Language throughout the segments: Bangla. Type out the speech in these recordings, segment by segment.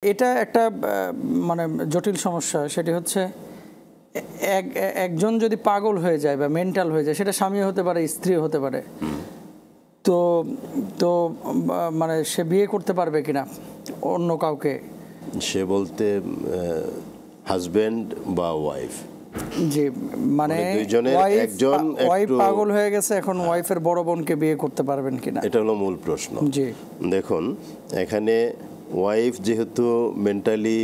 এটা একটা মানে জটিল সমস্যা। সেটি হচ্ছে একজন যদি পাগল হয়ে যায় বা মেন্টাল হয়ে যায়, সেটা স্বামী হতে পারে, স্ত্রী হতে পারে, তো তো মানে সে বিয়ে করতে পারবে কিনা অন্য কাউকে? সে বলতে হাজবেন্ড বা ওয়াইফ? জি, মানে ওয়াইফ পাগল হয়ে গেছে, এখন ওয়াইফের বড় বোনকে বিয়ে করতে পারবেন কিনা, এটা হলো মূল প্রশ্ন। জি, দেখুন, এখানে ওয়াইফ যেহেতু মেন্টালি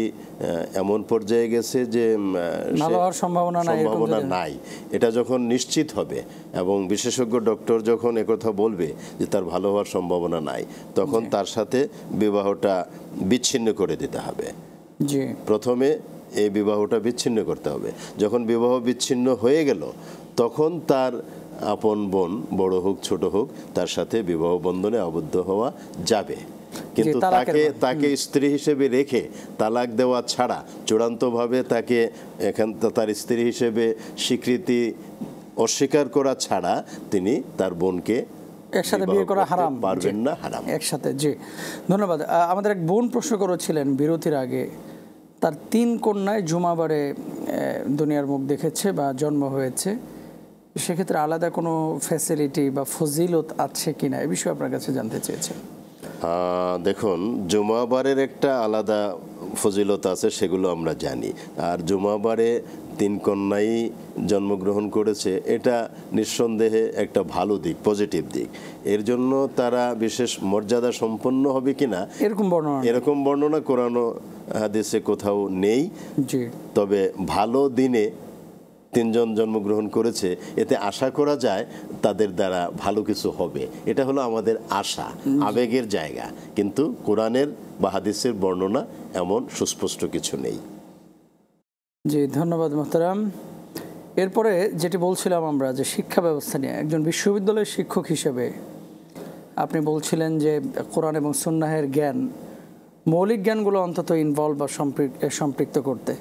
এমন পর্যায়ে গেছে যে ভালো হওয়ার সম্ভাবনা নাই, এটা যখন নিশ্চিত হবে এবং বিশেষজ্ঞ ডক্টর যখন একথা বলবে যে তার ভালো হওয়ার সম্ভাবনা নাই, তখন তার সাথে বিবাহটা বিচ্ছিন্ন করে দিতে হবে। জি, প্রথমে এই বিবাহটা বিচ্ছিন্ন করতে হবে। যখন বিবাহ বিচ্ছিন্ন হয়ে গেল, তখন তার আপন বোন, বড় হোক ছোট হোক, তার সাথে বিবাহ বন্ধনে আবদ্ধ হওয়া যাবে। কিন্তু তাকে স্ত্রী হিসেবে রেখে তালাক দেওয়া ছাড়া চূড়ান্তভাবে তাকে তার স্ত্রী হিসেবে স্বীকৃতি অস্বীকার করা ছাড়া তিনি তার বোনকে একসাথে বিয়ে করা হারাম, পারবেন না, হারাম একসাথে। জি, ধন্যবাদ। আমাদের এক বোন প্রশ্ন করেছিলেন বিরতির আগে, তার 3 কন্যায় জুমাবারে দুনিয়ার মুখ দেখেছে বা জন্ম হয়েছে, সেক্ষেত্রে আলাদা কোনো ফ্যাসিলিটি বা ফজিলত আছে কিনা, এ বিষয়ে আপনার কাছে জানতে চেয়েছেন। দেখুন, জুমাবারের একটা আলাদা ফজিলত আছে, সেগুলো আমরা জানি। আর জুমাবারে 3 কন্যাই জন্মগ্রহণ করেছে, এটা নিঃসন্দেহে একটা ভালো দিক, পজিটিভ দিক। এর জন্য তারা বিশেষ মর্যাদা সম্পন্ন হবে কিনা এরকম বর্ণনা কোরআন ও হাদিসে কোথাও নেই। তবে ভালো দিনে 3 জন জন্মগ্রহণ করেছে, এতে আশা করা যায় তাদের দ্বারা ভালো কিছু হবে। এটা হলো আমাদের আশা, আবেগের জায়গা, কিন্তু কোরআনের বা হাদিসের বর্ণনা এমন সুস্পষ্ট কিছু নেই। জি, ধন্যবাদ মোহতারাম। এরপরে যেটি বলছিলাম আমরা, যে শিক্ষা ব্যবস্থা নিয়ে, একজন বিশ্ববিদ্যালয়ের শিক্ষক হিসেবে আপনি বলছিলেন যে কোরআন এবং সুন্নাহের জ্ঞান, মৌলিক জ্ঞানগুলো অন্তত ইনভলভ বা সম্পৃক্ত করতে।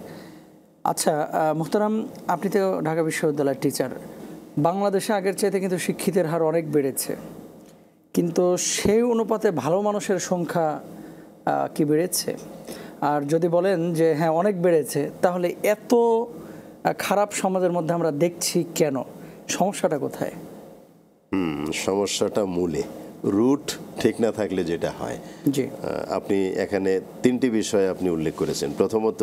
আচ্ছা মোহতারাম, আপনি তো ঢাকা বিশ্ববিদ্যালয়ের টিচার। বাংলাদেশে আগের চাইতে কিন্তু শিক্ষিতের হার অনেক বেড়েছে, কিন্তু সেই অনুপাতে ভালো মানুষের সংখ্যা কি বেড়েছে? আর যদি বলেন যে হ্যাঁ অনেক বেড়েছে, তাহলে এত খারাপ সমাজের মধ্যে আমরা দেখছি কেন? সমস্যাটা কোথায়? সমস্যাটা মূলে, রুট ঠিক না থাকলে যেটা হয়, আপনি এখানে 3টি বিষয় আপনি উল্লেখ করেছেন। প্রথমত,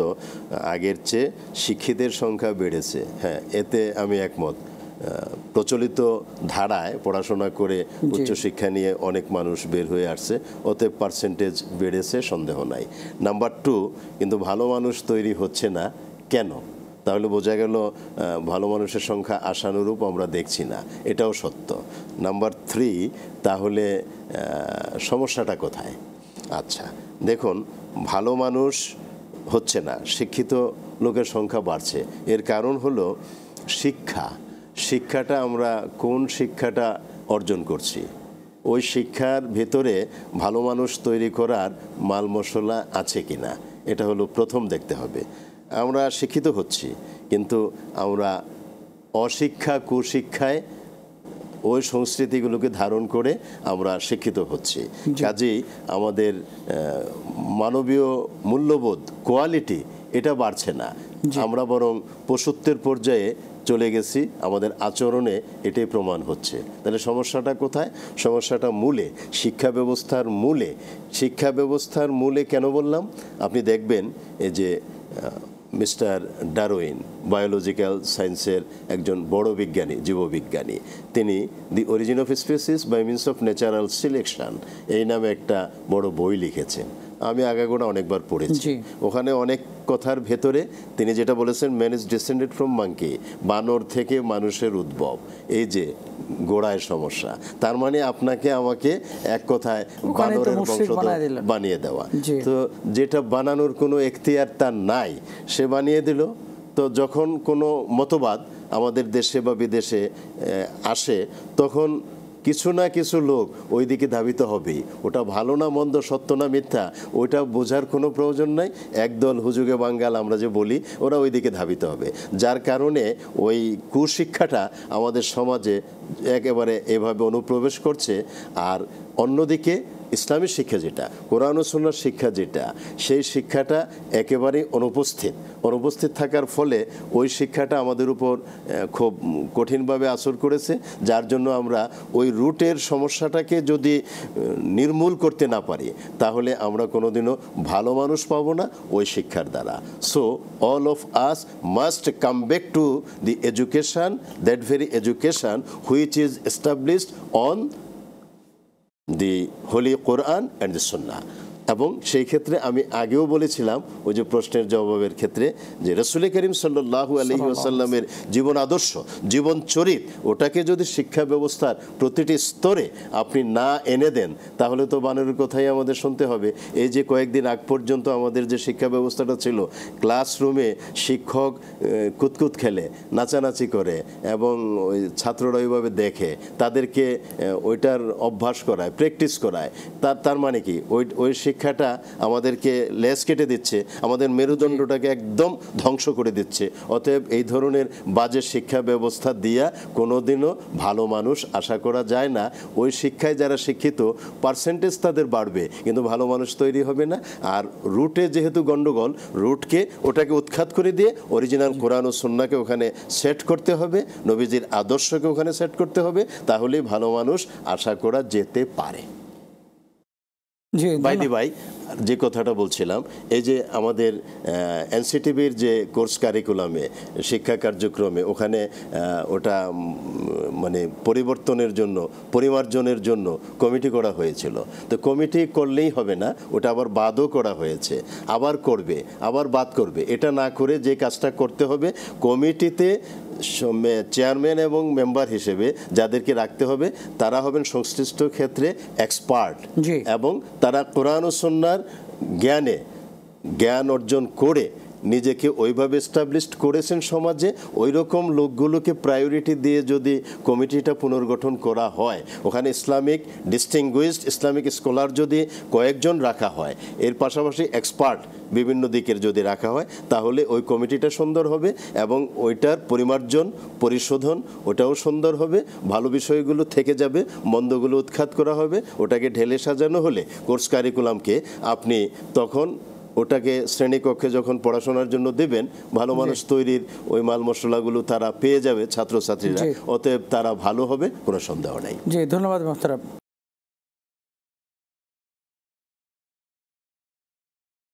আগের চেয়ে শিক্ষিতের সংখ্যা বেড়েছে, হ্যাঁ, এতে আমি একমত। প্রচলিত ধারায় পড়াশোনা করে উচ্চশিক্ষা নিয়ে অনেক মানুষ বের হয়ে আসছে, ওতে পার্সেন্টেজ বেড়েছে, সন্দেহ নাই। নাম্বার 2, কিন্তু ভালো মানুষ তৈরি হচ্ছে না কেন? তাহলে বোঝা গেল ভালো মানুষের সংখ্যা আশানুরূপ আমরা দেখছি না, এটাও সত্য। নাম্বার 3, তাহলে সমস্যাটা কোথায়? আচ্ছা, দেখুন, ভালো মানুষ হচ্ছে না, শিক্ষিত লোকের সংখ্যা বাড়ছে। এর কারণ হলো শিক্ষাটা আমরা কোন শিক্ষাটা অর্জন করছি, ওই শিক্ষার ভেতরে ভালো মানুষ তৈরি করার মাল মশলা আছে কিনা, এটা হলো প্রথম দেখতে হবে। আমরা শিক্ষিত হচ্ছি, কিন্তু আমরা অশিক্ষা, কুশিক্ষায় ওই সংস্কৃতিগুলোকে ধারণ করে আমরা শিক্ষিত হচ্ছি। কাজেই আমাদের মানবীয় মূল্যবোধ, কোয়ালিটি, এটা বাড়ছে না। আমরা বরং পশুত্বের পর্যায়ে চলে গেছি, আমাদের আচরণে এটাই প্রমাণ হচ্ছে। তাহলে সমস্যাটা কোথায়? সমস্যাটা মূলে, শিক্ষা ব্যবস্থার মূলে। শিক্ষা ব্যবস্থার মূলে কেন বললাম? আপনি দেখবেন এই যে মিস্টার ডারউইন, বায়োলজিক্যাল সায়েন্সের একজন বড় বিজ্ঞানী, জীববিজ্ঞানী, তিনি the origin of species by means of natural selection এই নামে একটা বড় বই লিখেছেন। আমি আগাগোড়া অনেকবার পড়েছি। ওখানে অনেক কথার ভেতরে তিনি যেটা বলেছেন, man is descended from monkey, বানর থেকে মানুষের উদ্ভব, এই যে গোড়ায় সমস্যা। তার মানে আপনাকে আমাকে এক কথায় বানরের বংশধর বানিয়ে দেওয়া। তো যেটা বানানোর কোনো এখতিয়ার তার নাই, সে বানিয়ে দিল। তো যখন কোনো মতবাদ আমাদের দেশে বা বিদেশে আসে, তখন কিছু না কিছু লোক ওই দিকে ধাবিত হবেই। ওটা ভালো না মন্দ, সত্য না মিথ্যা, ওইটা বোঝার কোনো প্রয়োজন নাই। একদল হুজুগে বাঙ্গাল আমরা যে বলি, ওরা ওই দিকে ধাবিত হবে। যার কারণে ওই কুশিক্ষাটা আমাদের সমাজে একেবারে এভাবে অনুপ্রবেশ করছে। আর অন্যদিকে ইসলামী শিক্ষা যেটা, কোরআন ও সুন্নাহর শিক্ষা যেটা, সেই শিক্ষাটা একেবারেই অনুপস্থিত থাকার ফলে ওই শিক্ষাটা আমাদের উপর খুব কঠিনভাবে আসর করেছে, যার জন্য আমরা ওই রুটের সমস্যাটাকে যদি নির্মূল করতে না পারি তাহলে আমরা কোনোদিনও ভালো মানুষ পাবো না ওই শিক্ষার দ্বারা। So all of us must come back to the education, that very education which is established on the holy Quran and the Sunnah. এবং সেই ক্ষেত্রে আমি আগেও বলেছিলাম ওই যে প্রশ্নের জবাবের ক্ষেত্রে যে রাসূল করিম সাল্লাল্লাহু আলাইহি ওয়াসাল্লামের জীবন আদর্শ, জীবন চরিত, ওটাকে যদি শিক্ষা ব্যবস্থার প্রতিটি স্তরে আপনি না এনে দেন তাহলে তো বানরের কথাই আমাদের শুনতে হবে। এই যে কয়েকদিন আগ পর্যন্ত আমাদের যে শিক্ষা ব্যবস্থাটা ছিল, ক্লাসরুমে শিক্ষক কুতকুত খেলে, নাচানাচি করে এবং ওই ছাত্ররা ওইভাবে দেখে, তাদেরকে ওইটার অভ্যাস করায়, প্র্যাকটিস করায়, তার মানে কি ওই শিক্ষাটা আমাদেরকে লেজ কেটে দিচ্ছে, আমাদের মেরুদণ্ডটাকে একদম ধ্বংস করে দিচ্ছে। অতএব এই ধরনের বাজে শিক্ষা ব্যবস্থা দিয়া কোনোদিনও ভালো মানুষ আশা করা যায় না। ওই শিক্ষায় যারা শিক্ষিত পার্সেন্টেজ তাদের বাড়বে কিন্তু ভালো মানুষ তৈরি হবে না। আর রুটে যেহেতু গন্ডগোল, রুটকে ওটাকে উৎখাত করে দিয়ে অরিজিনাল কোরআন ও সুন্নাহকে ওখানে সেট করতে হবে, নবীজির আদর্শকে ওখানে সেট করতে হবে, তাহলেই ভালো মানুষ আশা করা যেতে পারে। বাই দি বাই, যে কথাটা বলছিলাম, এই যে আমাদের এনসিটিভির যে কোর্স কারিকুলামে, শিক্ষা কার্যক্রমে, ওখানে ওটা মানে পরিবর্তনের জন্য, পরিমার্জনের জন্য কমিটি করা হয়েছিল। তো কমিটি করলেই হবে না, ওটা আবার বাদও করা হয়েছে, আবার করবে, আবার বাদ করবে। এটা না করে যে কাজটা করতে হবে, কমিটিতে চেয়ারম্যান এবং মেম্বার হিসেবে যাদেরকে রাখতে হবে তারা হবেন সংশ্লিষ্ট ক্ষেত্রে এক্সপার্ট, এবং তারা কোরআন ও সুন্নাহর জ্ঞান অর্জন করে নিজেকে ওইভাবে এস্টাবলিশড করেছেন সমাজে। ওই রকম লোকগুলোকে প্রায়োরিটি দিয়ে যদি কমিটিটা পুনর্গঠন করা হয়, ওখানে ইসলামিক ডিস্টিংগুইশড ইসলামিক স্কলার যদি কয়েকজন রাখা হয়, এর পাশাপাশি এক্সপার্ট বিভিন্ন দিকের যদি রাখা হয়, তাহলে ওই কমিটিটা সুন্দর হবে এবং ওইটার পরিমার্জন, পরিশোধন ওটাও সুন্দর হবে, ভালো বিষয়গুলো থেকে যাবে, মন্দগুলো উৎখাত করা হবে। ওটাকে ঢেলে সাজানো হলে কোর্স কারিকুলামকে আপনি তখন ওটাকে শ্রেণীকক্ষে যখন পড়াশোনার জন্য দেবেন, ভালো মানুষ তৈরির ওই মাল মশলাগুলো তারা পেয়ে যাবে ছাত্রছাত্রীরা, অতএব তারা ভালো হবে, কোনো সন্দেহ নাই। জি, ধন্যবাদ মোহতারাম।